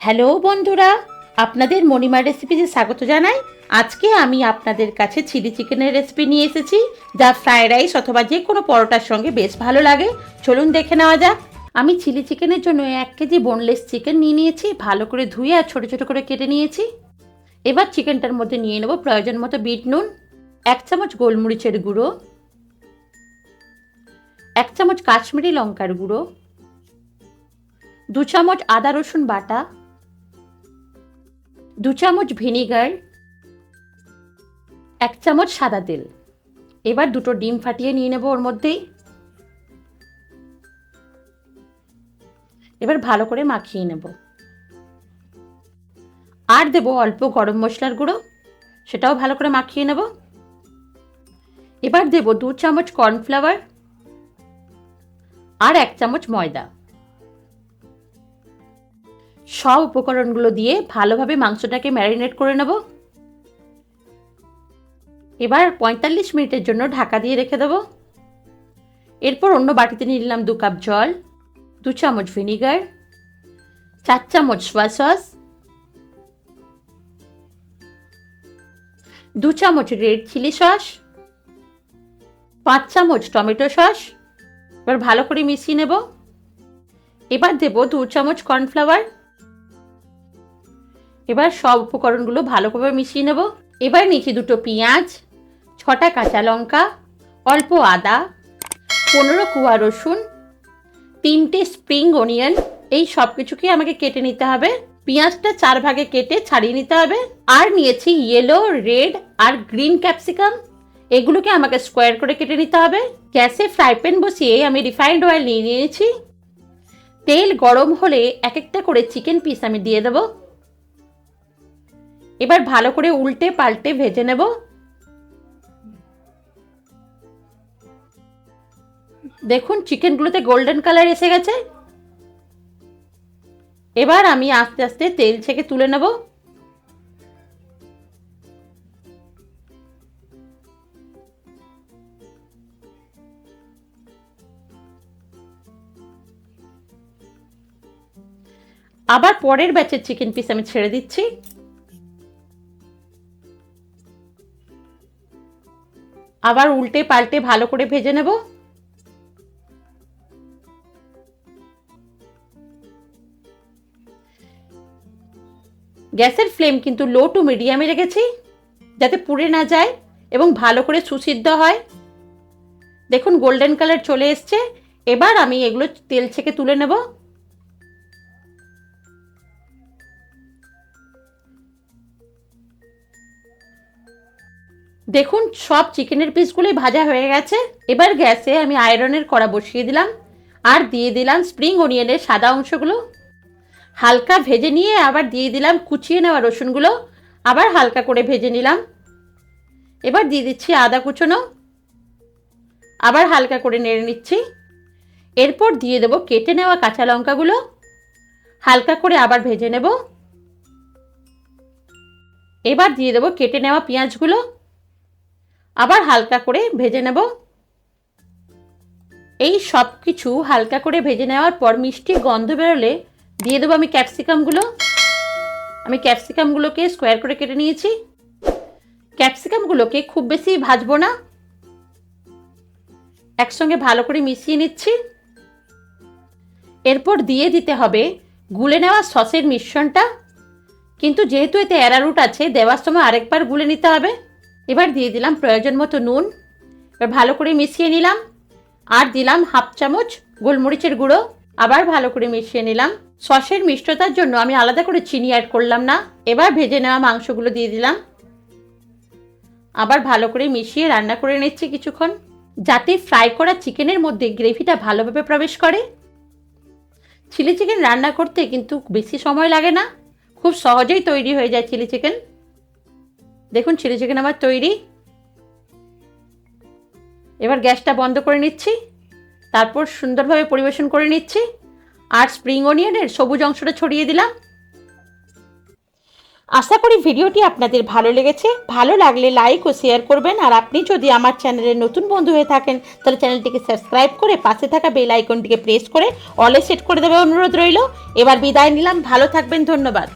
Hello বন্ধুরা, আপনাদের মণিমা রেসিপিতে স্বাগত জানাই। আজকে আমি আপনাদের কাছে চিলি চিকেনের রেসিপি নিয়ে এসেছি, যা ফ্রাইড রাইস অথবা যে কোনো পরোটার সঙ্গে বেশ ভালো লাগে। চলুন দেখে নেওয়া যাক। আমি চিলি চিকেনের জন্য 1 কেজি বোনলেস চিকেন নিয়ে নিয়েছি, ভালো করে ধুয়ে আর ছোটো ছোটো করে কেটে নিয়েছি। এবার চিকেনটার মধ্যে নিয়ে নেব প্রয়োজন মতো বিট নুন, 1 চামচ গোলমরিচের গুঁড়ো, 1 চামচ কাশ্মীরি লঙ্কার গুঁড়ো, 2 চামচ আদা রসুন বাটা, 2 চামচ ভিনিগার, 1 চামচ সাদা তেল। এবার দুটো ডিম ফাটিয়ে নিয়ে নেব ওর মধ্যেই। এবার ভালো করে মাখিয়ে নেব। আর দেব অল্প গরম মশলার গুঁড়ো, সেটাও ভালো করে মাখিয়ে নেব। এবার দেব 2 চামচ কর্নফ্লাওয়ার আর 1 চামচ ময়দা। সব উপকরণগুলো দিয়ে ভালোভাবে মাংসটাকে ম্যারিনেট করে নেব। এবার 45 মিনিটের জন্য ঢাকা দিয়ে রেখে দেব। এরপর অন্য বাটিতে নিয়ে নিলাম 2 কাপ জল, 2 চামচ ভিনিগার, 4 চামচ সোয়া সস, 2 চামচ রেড চিলি সস, 5 চামচ টমেটো সস। এবার ভালো করে মিশিয়ে নেব। এবার দেব 2 চামচ কর্নফ্লাওয়ার। এবার সব উপকরণগুলো ভালো করে মিশিয়ে নেব। এবার নিচে 2টো পেঁয়াজ, 6টা কাঁচা লঙ্কা, অল্প আদা, 15 কোয়া রসুন, 3টে স্প্রিং অনিয়ন। এই সব কিছুকে আমাকে কেটে নিতে হবে। পেঁয়াজটা 4 ভাগে কেটে ছাড়িয়ে নিতে হবে। আর নিয়েছি ইয়েলো, রেড আর গ্রিন ক্যাপসিকাম। এগুলোকে আমাকে স্কোয়ার করে কেটে নিতে হবে। গ্যাসে ফ্রাই প্যান বসিয়ে আমি রিফাইন্ড অয়েল নিয়ে নিয়েছি। তেল গরম হলে এক একটা করে চিকেন পিস আমি দিয়ে দেব। এবার ভালো করে উল্টে পাল্টে ভেজে নেব। দেখুন চিকেনগুলোতে গোল্ডেন কালার এসে গেছে। এবার আমি আস্তে আস্তে তেল ছেঁকে তুলে নেব। আবার পরের ব্যাচের চিকেন পিস আমি ছেড়ে দিচ্ছি। আবার উল্টে পাল্টে ভালো করে ভেজে নেব। গ্যাসের ফ্লেম কিন্তু লো টু মিডিয়ামে রেখেছি, যাতে পুড়ে না যায় এবং ভালো করে সুসিদ্ধ হয়। দেখুন গোল্ডেন কালার চলে এসছে। এবার আমি এগুলো তেল ছেঁকে তুলে নেব। দেখুন সব চিকেনের পিসগুলোই ভাজা হয়ে গেছে। এবার গ্যাসে আমি আয়রনের কড়া বসিয়ে দিলাম আর দিয়ে দিলাম স্প্রিং অনিয়নের সাদা অংশগুলো। হালকা ভেজে নিয়ে আবার দিয়ে দিলাম কুচিয়ে নেওয়া রসুনগুলো, আবার হালকা করে ভেজে নিলাম। এবার দিয়ে দিচ্ছি আদা কুচোনো, আবার হালকা করে নেড়ে নিচ্ছি। এরপর দিয়ে দেবো কেটে নেওয়া কাঁচা লঙ্কাগুলো, হালকা করে আবার ভেজে নেব। এবার দিয়ে দেবো কেটে নেওয়া পেঁয়াজগুলো, আবার হালকা করে ভেজে নেব। এই সব কিছু হালকা করে ভেজে নেওয়ার পর মিষ্টি গন্ধ বেরোলে দিয়ে দেবো আমি ক্যাপসিকামগুলো। আমি ক্যাপসিকামগুলোকে স্কোয়ার করে কেটে নিয়েছি। ক্যাপসিকামগুলোকে খুব বেশি ভাজবো না, একসঙ্গে ভালো করে মিশিয়ে নিচ্ছি। এরপর দিয়ে দিতে হবে গুলে নেওয়া সসের মিশ্রণটা, কিন্তু যেহেতু এতে অ্যারারুট আছে দেওয়ার সময় আরেকবার গুলে নিতে হবে। এবার দিয়ে দিলাম প্রয়োজন মতো নুন। এবার ভালো করে মিশিয়ে নিলাম। আর দিলাম 1/2 চামচ গোলমরিচের গুঁড়ো, আবার ভালো করে মিশিয়ে নিলাম। সসের মিষ্টতার জন্য আমি আলাদা করে চিনি অ্যাড করলাম না। এবার ভেজে নেওয়া মাংসগুলো দিয়ে দিলাম, আবার ভালো করে মিশিয়ে রান্না করে নিচ্ছি কিছুক্ষণ, যাতে ফ্রাই করা চিকেনের মধ্যে গ্রেভিটা ভালোভাবে প্রবেশ করে। চিলি চিকেন রান্না করতে কিন্তু বেশি সময় লাগে না, খুব সহজেই তৈরি হয়ে যায় চিলি চিকেন। দেখুন চিলি চিকেন আমার তৈরি। এবার গ্যাসটা বন্ধ করে নিচ্ছি, তারপর সুন্দরভাবে পরিবেশন করে নিচ্ছি। আর স্প্রিং অনিয়নের সবুজ অংশটা ছড়িয়ে দিলাম। আশা করি ভিডিওটি আপনাদের ভালো লেগেছে। ভালো লাগলে লাইক ও শেয়ার করবেন। আর আপনি যদি আমার চ্যানেলের নতুন বন্ধু হয়ে থাকেন তাহলে চ্যানেলটিকে সাবস্ক্রাইব করে পাশে থাকা বেল আইকনটিকে প্রেস করে অলে সেট করে দেওয়ার অনুরোধ রইল। এবার বিদায় নিলাম, ভালো থাকবেন, ধন্যবাদ।